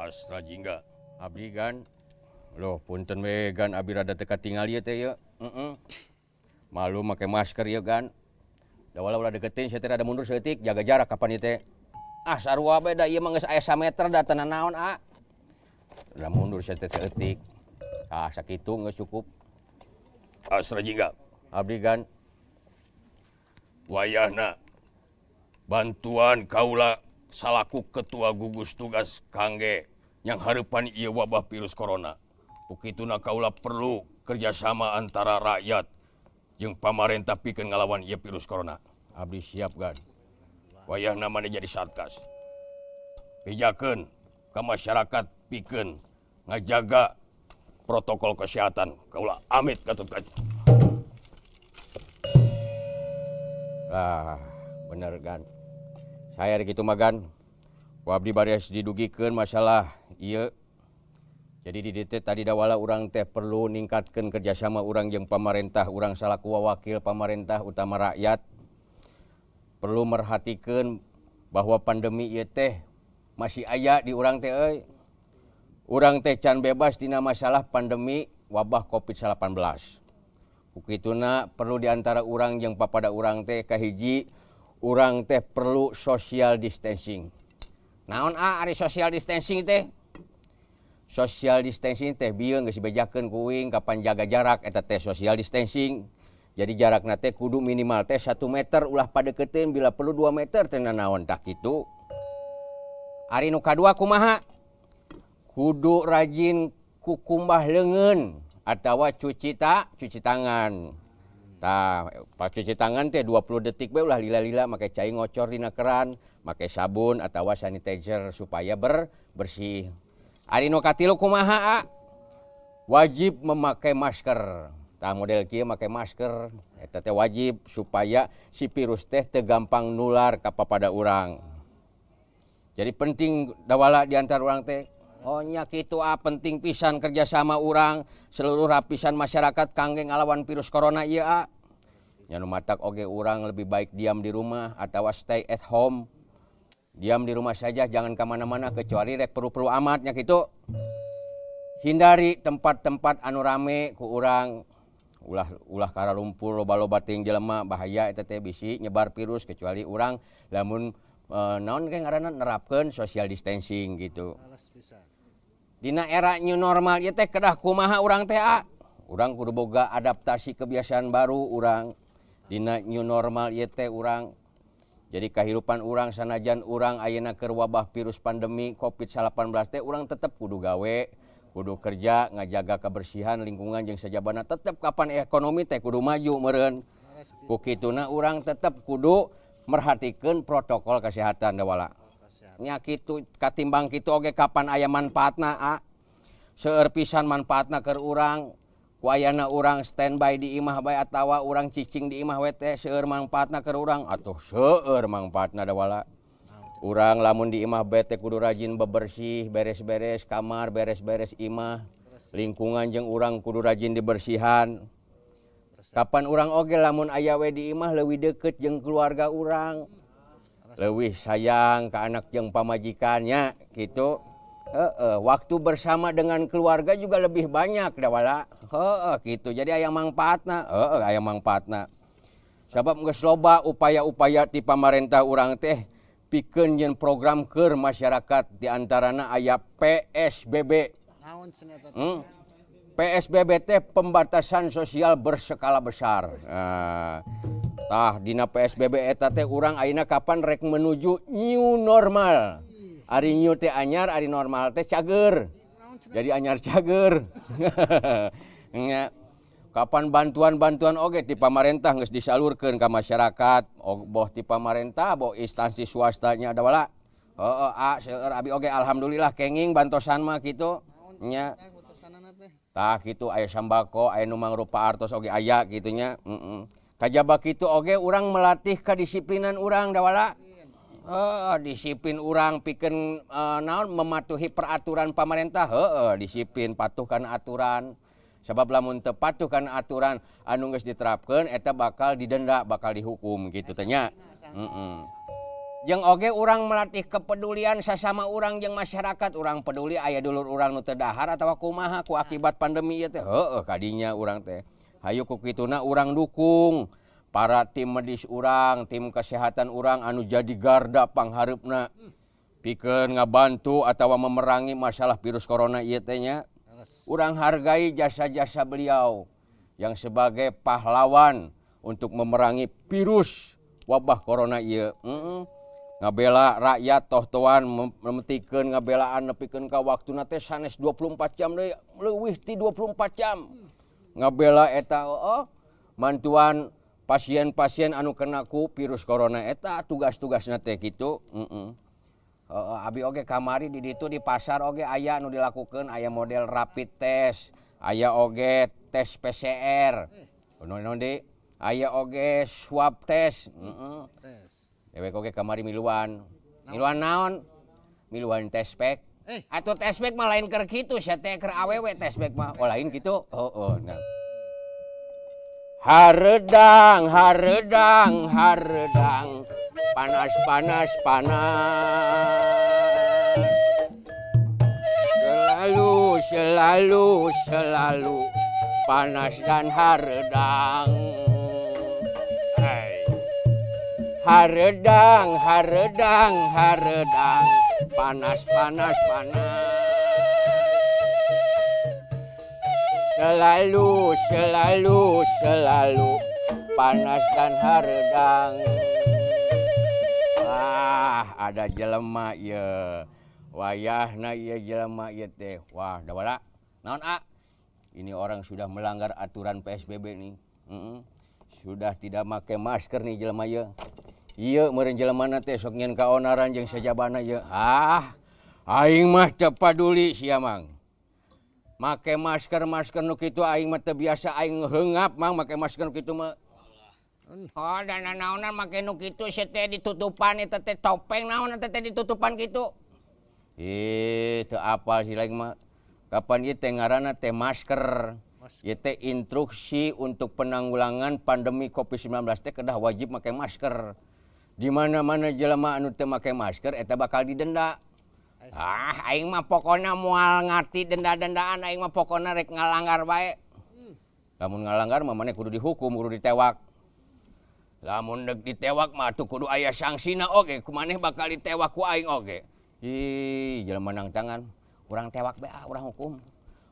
AstraZeneca abdi gan loh punten we gan abi rada teu katingal ieu teh ya. Malu make masker ya gan. Da ulah deketin saya teh rada mundur seutik jaga jarak kapan ieu teh. Ah sarua bae da ieu mah geus aya 1 meter da teu naon Da mundur saya teh seutik. Ah sakitu geus cukup. AstraZeneca abdi gan. Wayahna bantuan kaula salaku ketua gugus tugas kangge yang hareupan ieu wabah virus corona. Ukituna kaula perlu kerjasama antara rakyat jeung pamarentah pikeun ngalawan ieu virus corona. Abdi siap gan. Wayahna maneh jadi satgas. Pijakeun ka masyarakat pikeun ngajaga protokol kesehatan. Kaula amit Gatot Kaca. Lah, bener gan. Saya kitu mah gan. Ku abdi baris didugikeun masalah ieu. Jadi di ditu tadi dawala urang teh perlu ningkatkeun kerjasama urang jeung pamarentah, urang salaku wakil pamarentah utama rakyat. Perlu merhatikeun bahwa pandemi ieu teh masih aya di urang teh euy. Urang teh can bebas tina masalah pandemi wabah COVID-19. Ukituna perlu diantara urang jeung papada urang teh kahiji urang teh perlu social distancing. Naon ari social distancing teh? Social distancing teh bieu geus dibejakeun ku uing kapan jaga jarak eta teh social distancing. Jadi jarakna teh kudu minimal teh 1 meter ulah padeukeuteun bila perlu 2 meter teh naon tah kitu. Ari nu kadua kumaha? Kudu rajin kukumbah leungeun atawa cuci tangan. Tah pas cuci tangan teh 20 detik bae ulah lila-lila make cai ngocor dina keran, make sabun atawa sanitizer supaya bersih. Ari nu katilu kumaha? Wajib memakai masker. Tah model kieu make masker eta teh wajib supaya si virus teh teu gampang nular ka papada urang. Jadi penting dawala di antara urang teh oh nya kitu penting pisan kerjasama urang seluruh lapisan masyarakat kangge ngalawan virus corona ieu nya nu matak oge urang lebih baik diam di rumah atawa stay at home. Diam di rumah saja, jangan kemana-mana kecuali rek perlu-perlu amat nya kitu. Hindari tempat-tempat anu rame ku urang. Ulah kara lumpur loba-loba ting jelema bahaya eta teh bisi nyebar virus kecuali urang lamun naon ge ngaranna nerapkeun social distancing gitu. Dina era new normal ieu teh kedah kumaha urang teh Urang kudu boga adaptasi kebiasaan baru urang dina new normal ieu teh urang. Jadi kehidupan urang sanajan urang ayeuna keur wabah virus pandemi Covid-19 teh urang tetep kudu gawe, kudu kerja, ngajaga kebersihan lingkungan jeung sajabana tetep kapan ekonomi teh kudu maju meureun. Ku kituna urang tetep kudu merhatikeun protokol kesehatan da wala. Nya kitu katimbang kitu oge kapan aya manfaatna seueur pisan manfaatna keur urang. Ku ayana urang standby di imah bae atawa urang cicing di imah we teh seueur manfaatna keur urang atuh seueur manfaatna da wala. Urang lamun di imah bae teh kudu rajin bebersih, beres-beres kamar, beres-beres imah. Lingkungan jeung urang kudu rajin dibersihan. Kapan urang oge lamun aya we di imah leuwih deukeut jeung keluarga urang. Leuwih sayang ka anak jeung pamajikannya gitu. Waktu bersama dengan keluarga juga lebih banyak da wala. Gitu. Jadi aya manfaatna. Aya manfaatna. Sabab geus loba upaya-upaya ti pamarentah urang teh pikeun nyeun program keur masyarakat di antarana aya PSBB. PSBB teh pembatasan sosial berskala besar. Tah dina PSBB eta teh urang ayeuna kapan rek menuju new normal. Ari new teh anyar, ari normal teh cager. Jadi anyar cager. Nya kapan bantuan-bantuan oge ti pamarentah geus disalurkeun ka masyarakat, boh ti pamarentah, boh instansi swastanya da wala. Seueur abi oge alhamdulillah kenging bantosan mah kitu. Nya tah kitu aya sembako, aya nu mangrupa artos oge aya kitu nya. Kajaba kitu oge urang melatih kadisiplinan urang da wala. Disiplin urang pikeun naon mematuhi peraturan pamarentah. Disiplin patuh kana aturan. Sebab lamun teu patuh kana aturan anu geus diterapkeun eta bakal didenda, bakal dihukum kitu teh nya. Jeung oge urang melatih kepedulian sasama urang jeung masyarakat. Urang peduli aya dulur urang nu teu dahar atawa kumaha ku akibat pandemi ieu teh. Kadinya urang teh. Hayu ku kituna urang dukung para tim medis urang, tim kesehatan urang anu jadi garda panghareupna pikeun ngabantu atawa memerangi masalah virus corona ieu teh nya. Urang hargai jasa-jasa beliau yang sebagai pahlawan untuk memerangi virus wabah corona ieu. Ngabela rakyat toh-tohan memetikeun ngabelaan nepikeun ka waktuna teh sanes 24 jam deui, leuwih ti 24 jam. Ngabela eta bantuan pasien-pasien anu kena ku virus corona eta tugas-tugasna teh kitu. Abi oge kamari di ditu di pasar oge aya anu dilakukeun, aya model rapid test, aya oge tes PCR. Naon deui? Aya oge swab test. Dewek oge kamari miluan. Miluan naon? Miluan tespek. Atuh tespek mah lain keur kitu, sia teh keur awewe tespek mah. Lain kitu. Nah. Haredang, haredang, haredang. Panas, panas, panas. Selalu, selalu, selalu panas dan haredang. Hey. Haredang, haredang, haredang. Panas, panas, panas. Selalu, selalu, selalu panas dan haredang. Ada jelema ya, wayahna ya jelema ya teh. Wah, da wala. Naon ini orang sudah melanggar aturan PSBB nih. Sudah tidak pakai masker nih jelema ya. Iya, meureun jelemana teh sok nyen kaonaran jeung sajabana ya. Aing mah teu paduli sia mang. Make masker nu kitu aing mah teu biasa aing heungap mang make masker nu kitu mah. Dan naonan make nu kitu sia teh ditutupan eta teh topeng naon eta teh ditutupan kitu. Teu apal si laing mah. Kapan ieu teh ngaranna teh masker. Ieu teh instruksi untuk penanggulangan pandemi Covid-19 teh kedah wajib make masker. Di mana-mana jelema anu teu make masker eta bakal didenda. Aing mah pokona moal ngarti denda-dendaan, aing mah pokona rek ngalanggar bae. Lamun ngalanggar mah maneh kudu dihukum, kudu ditewak. Lamun deuk ditewak mah atuh kudu aya sangsina oge, kumaneh bakal ditewak ku aing oge. Jelema nang tangan, urang tewak bae, urang hukum.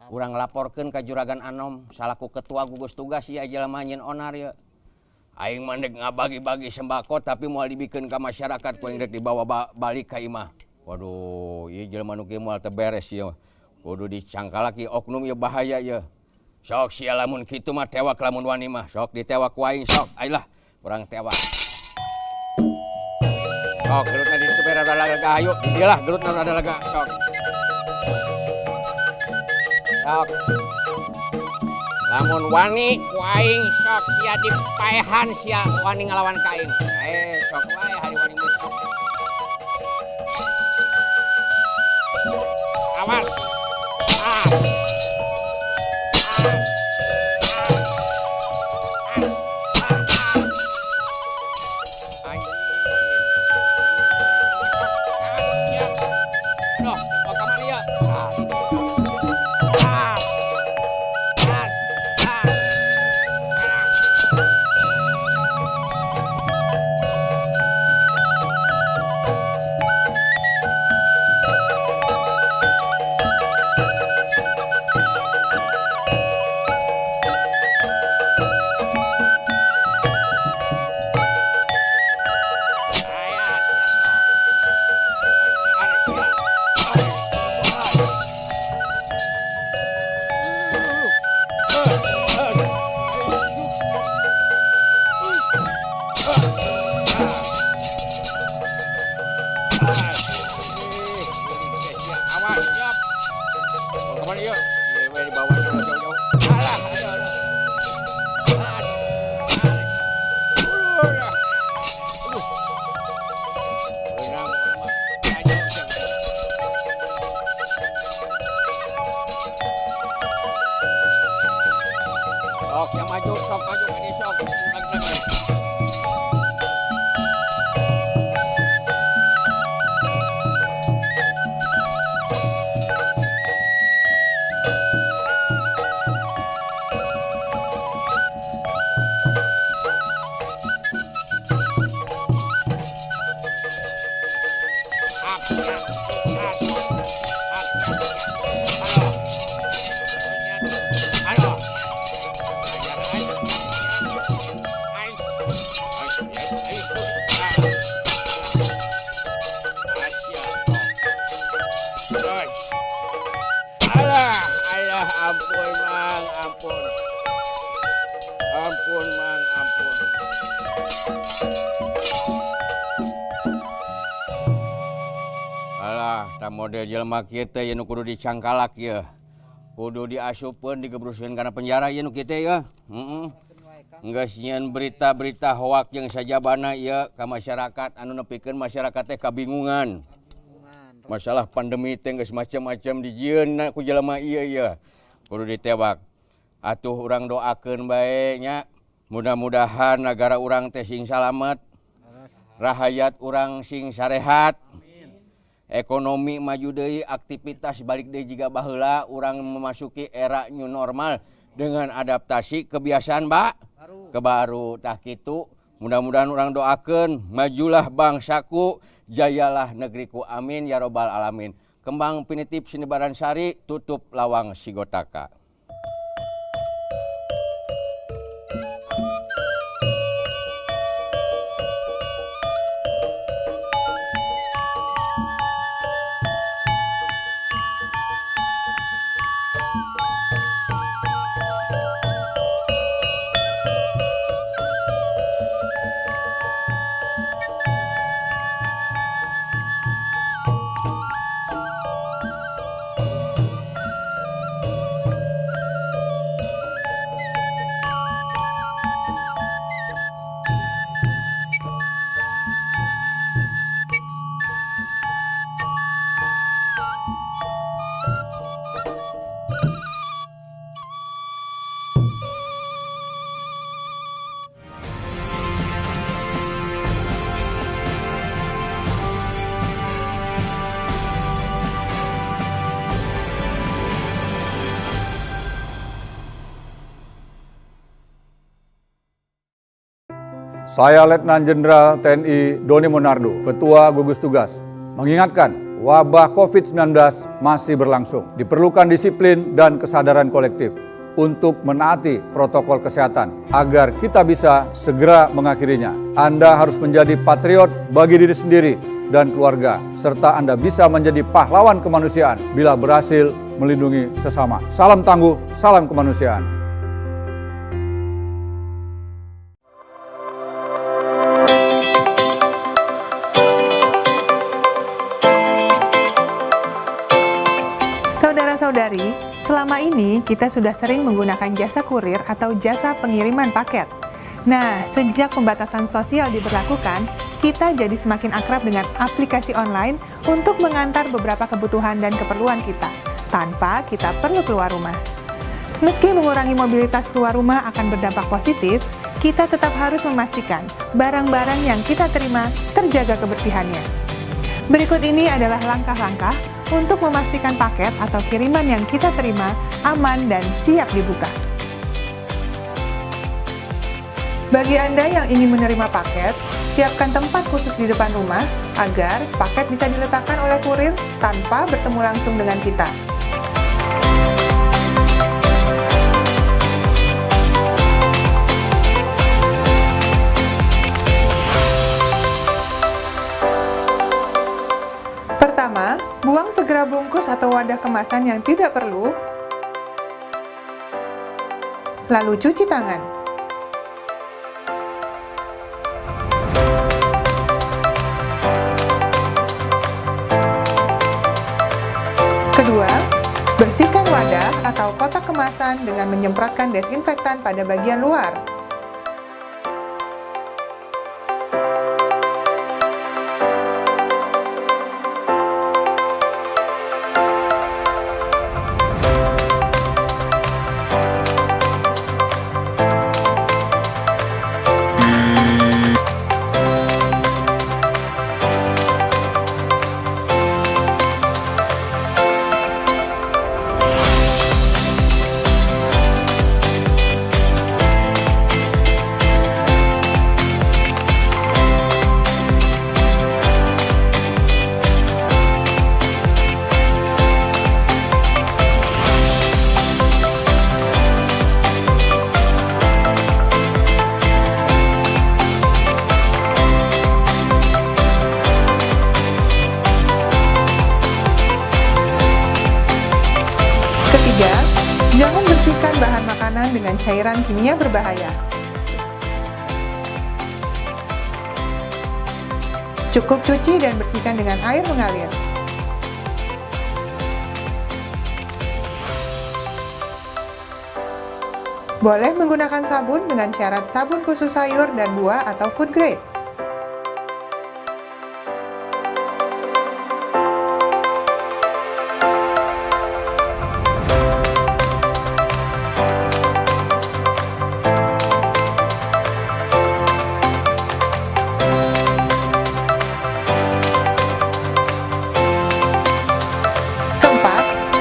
Urang laporkeun ka Juragan Anom salaku ketua gugus tugas ya jelema nyeun onar ya. Aing mandek ngabagi-bagi sembako tapi moal dibikeun ka masyarakat ku rek dibawa balik ka imah. Waduh, ieu jelema nu kieu moal teu beres ieu. Kudu dicangkalak ieu oknum ieu bahaya ieu. Sok sia lamun kitu mah tewak lamun wani mah. Sok ditewak ku aing sok. Ayolah, urang tewak. Sok gelutna di ditu rada lega hayu. Dilah gelutna rada lega sok. Sok. Lamun wani ku aing sok sia dipaehan sia wani ngalawan ka aing. Sok wae hari wani mah sok. Awas. Sok yang maju, sok maju ini sok. Lagi. Ampun Mang, ampun. Ampun Mang, ampun. Alah, tak model jelema kieu teh nu kudu dicangkalak ieu. Kudu diasupkeun, digebruskeun kana penjara ieu nu kieu teh ya. Geus nyieun berita-berita hoak jeung sajabana ieu ka masyarakat anu nepikeun masyarakat teh kabingungan. Masalah pandemi teh geus macam-macam dijieun ku jelema ieu ya. Kudu ditewak. Atuh urang doakeun bae nya. Mudah-mudahan negara urang teh sing salamet. Rahayat urang sing sarehat. Ekonomi maju deui, aktivitas balik deui jiga baheula, urang memasuki era new normal dengan adaptasi kebiasaan baru. Tah kitu, mudah-mudahan urang doakeun majulah bangsaku, jayalah negeriku. Amin ya robbal alamin. Kembang Pinitip Sinebaran Sari, tutup lawang Sigotaka. Saya Letnan Jenderal TNI Doni Monardo, Ketua Gugus Tugas, mengingatkan wabah COVID-19 masih berlangsung. Diperlukan disiplin dan kesadaran kolektif untuk menaati protokol kesehatan agar kita bisa segera mengakhirinya. Anda harus menjadi patriot bagi diri sendiri dan keluarga, serta Anda bisa menjadi pahlawan kemanusiaan bila berhasil melindungi sesama. Salam tangguh, salam kemanusiaan. Saudara-saudari, selama ini kita sudah sering menggunakan jasa kurir atau jasa pengiriman paket. Nah, sejak pembatasan sosial diberlakukan, kita jadi semakin akrab dengan aplikasi online untuk mengantar beberapa kebutuhan dan keperluan kita, tanpa kita perlu keluar rumah. Meski mengurangi mobilitas keluar rumah akan berdampak positif, kita tetap harus memastikan barang-barang yang kita terima terjaga kebersihannya. Berikut ini adalah langkah-langkah untuk memastikan paket atau kiriman yang kita terima aman dan siap dibuka. Bagi Anda yang ingin menerima paket, siapkan tempat khusus di depan rumah agar paket bisa diletakkan oleh kurir tanpa bertemu langsung dengan kita. Pertama, buang segera bungkus atau wadah kemasan yang tidak perlu, lalu cuci tangan. Kedua, bersihkan wadah atau kotak kemasan dengan menyemprotkan desinfektan pada bagian luar. Ketiga, jangan bersihkan bahan makanan dengan cairan kimia berbahaya. Cukup cuci dan bersihkan dengan air mengalir. Boleh menggunakan sabun dengan syarat sabun khusus sayur dan buah atau food grade.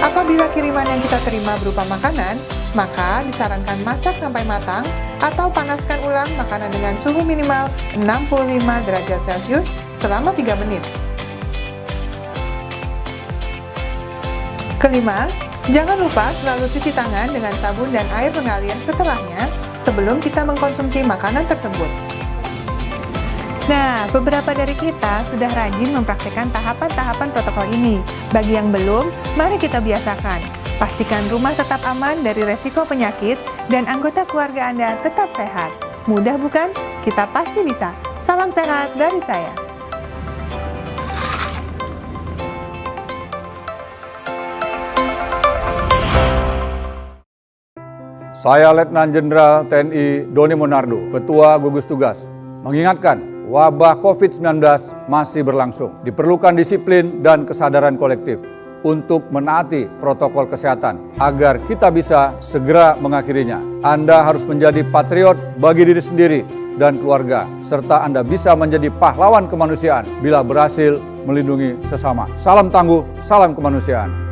Apabila kiriman yang kita terima berupa makanan, maka disarankan masak sampai matang atau panaskan ulang makanan dengan suhu minimal 65 derajat Celcius selama 3 menit. Kelima, jangan lupa selalu cuci tangan dengan sabun dan air mengalir setelahnya sebelum kita mengkonsumsi makanan tersebut. Nah, beberapa dari kita sudah rajin mempraktikkan tahapan-tahapan protokol ini. Bagi yang belum, mari kita biasakan. Pastikan rumah tetap aman dari resiko penyakit dan anggota keluarga Anda tetap sehat. Mudah bukan? Kita pasti bisa. Salam sehat dari saya. Saya Letnan Jenderal TNI Doni Monardo, Ketua Gugus Tugas, mengingatkan wabah COVID-19 masih berlangsung. Diperlukan disiplin dan kesadaran kolektif untuk menaati protokol kesehatan agar kita bisa segera mengakhirinya. Anda harus menjadi patriot bagi diri sendiri dan keluarga, serta Anda bisa menjadi pahlawan kemanusiaan bila berhasil melindungi sesama. Salam tangguh, salam kemanusiaan.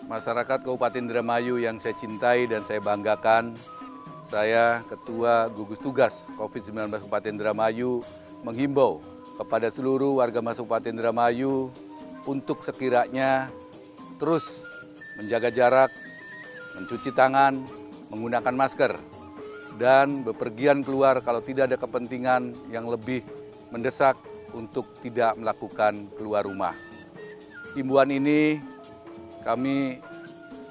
Masyarakat Kabupaten Indramayu yang saya cintai dan saya banggakan, saya Ketua Gugus Tugas COVID-19 Kabupaten Indramayu menghimbau kepada seluruh warga Kabupaten Indramayu untuk sekiranya terus menjaga jarak, mencuci tangan, menggunakan masker, dan bepergian keluar kalau tidak ada kepentingan yang lebih mendesak untuk tidak melakukan keluar rumah. Himbauan ini kami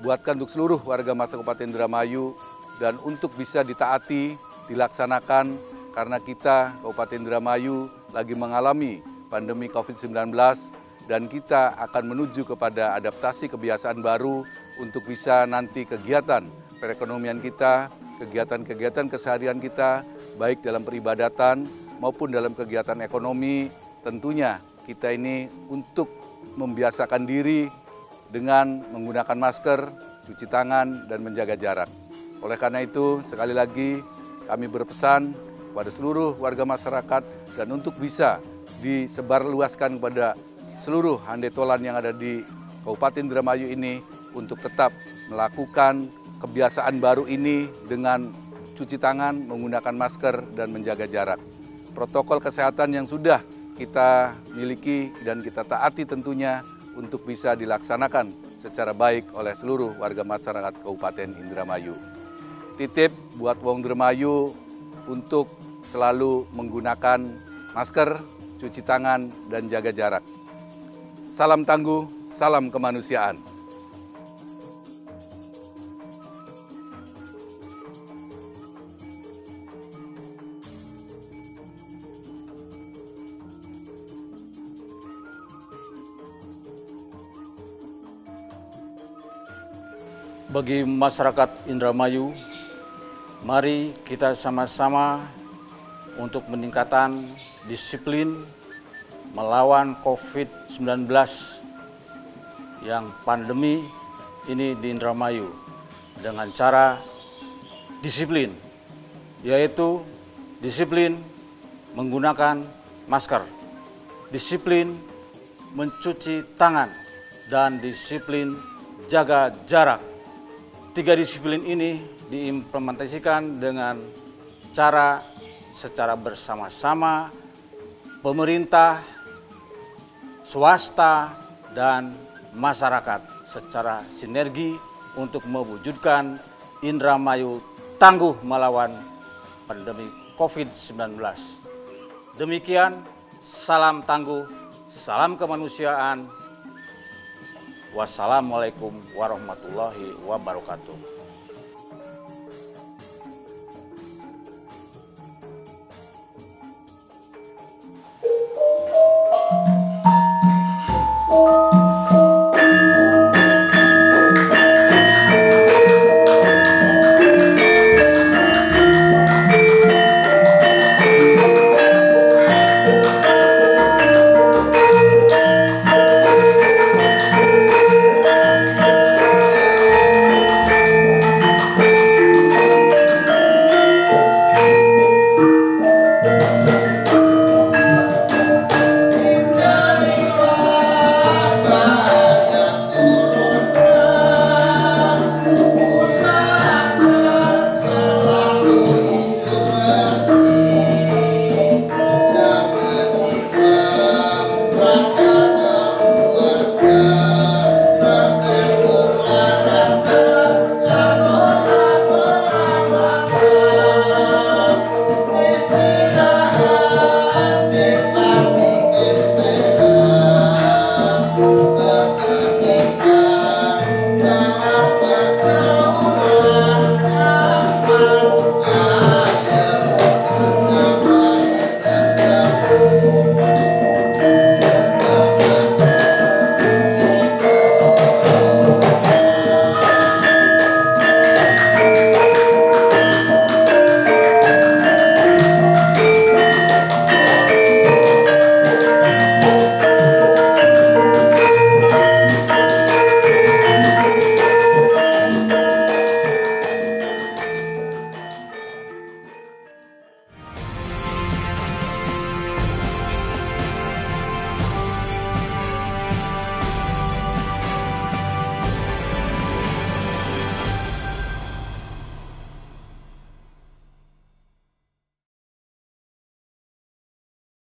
buatkan untuk seluruh warga Kabupaten Indramayu dan untuk bisa ditaati, dilaksanakan karena kita Kabupaten Indramayu lagi mengalami pandemi COVID-19 dan kita akan menuju kepada adaptasi kebiasaan baru untuk bisa nanti kegiatan perekonomian kita, kegiatan-kegiatan keseharian kita, baik dalam peribadatan maupun dalam kegiatan ekonomi, tentunya kita ini untuk membiasakan diri dengan menggunakan masker, cuci tangan, dan menjaga jarak. Oleh karena itu, sekali lagi kami berpesan kepada seluruh warga masyarakat dan untuk bisa disebarluaskan kepada seluruh handetolan yang ada di Kabupaten Indramayu ini untuk tetap melakukan kebiasaan baru ini dengan cuci tangan, menggunakan masker, dan menjaga jarak. Protokol kesehatan yang sudah kita miliki dan kita taati tentunya untuk bisa dilaksanakan secara baik oleh seluruh warga masyarakat Kabupaten Indramayu. Titip buat wong Indramayu untuk selalu menggunakan masker, cuci tangan, dan jaga jarak. Salam tangguh, salam kemanusiaan. Bagi masyarakat Indramayu, mari kita sama-sama untuk meningkatkan disiplin melawan COVID-19 yang pandemi ini di Indramayu dengan cara disiplin, yaitu disiplin menggunakan masker, disiplin mencuci tangan, dan disiplin jaga jarak. 3 disiplin ini diimplementasikan dengan cara secara bersama-sama pemerintah, swasta, dan masyarakat secara sinergi untuk mewujudkan Indramayu tangguh melawan pandemi COVID-19. Demikian, salam tangguh, salam kemanusiaan. Wassalamualaikum warahmatullahi wabarakatuh.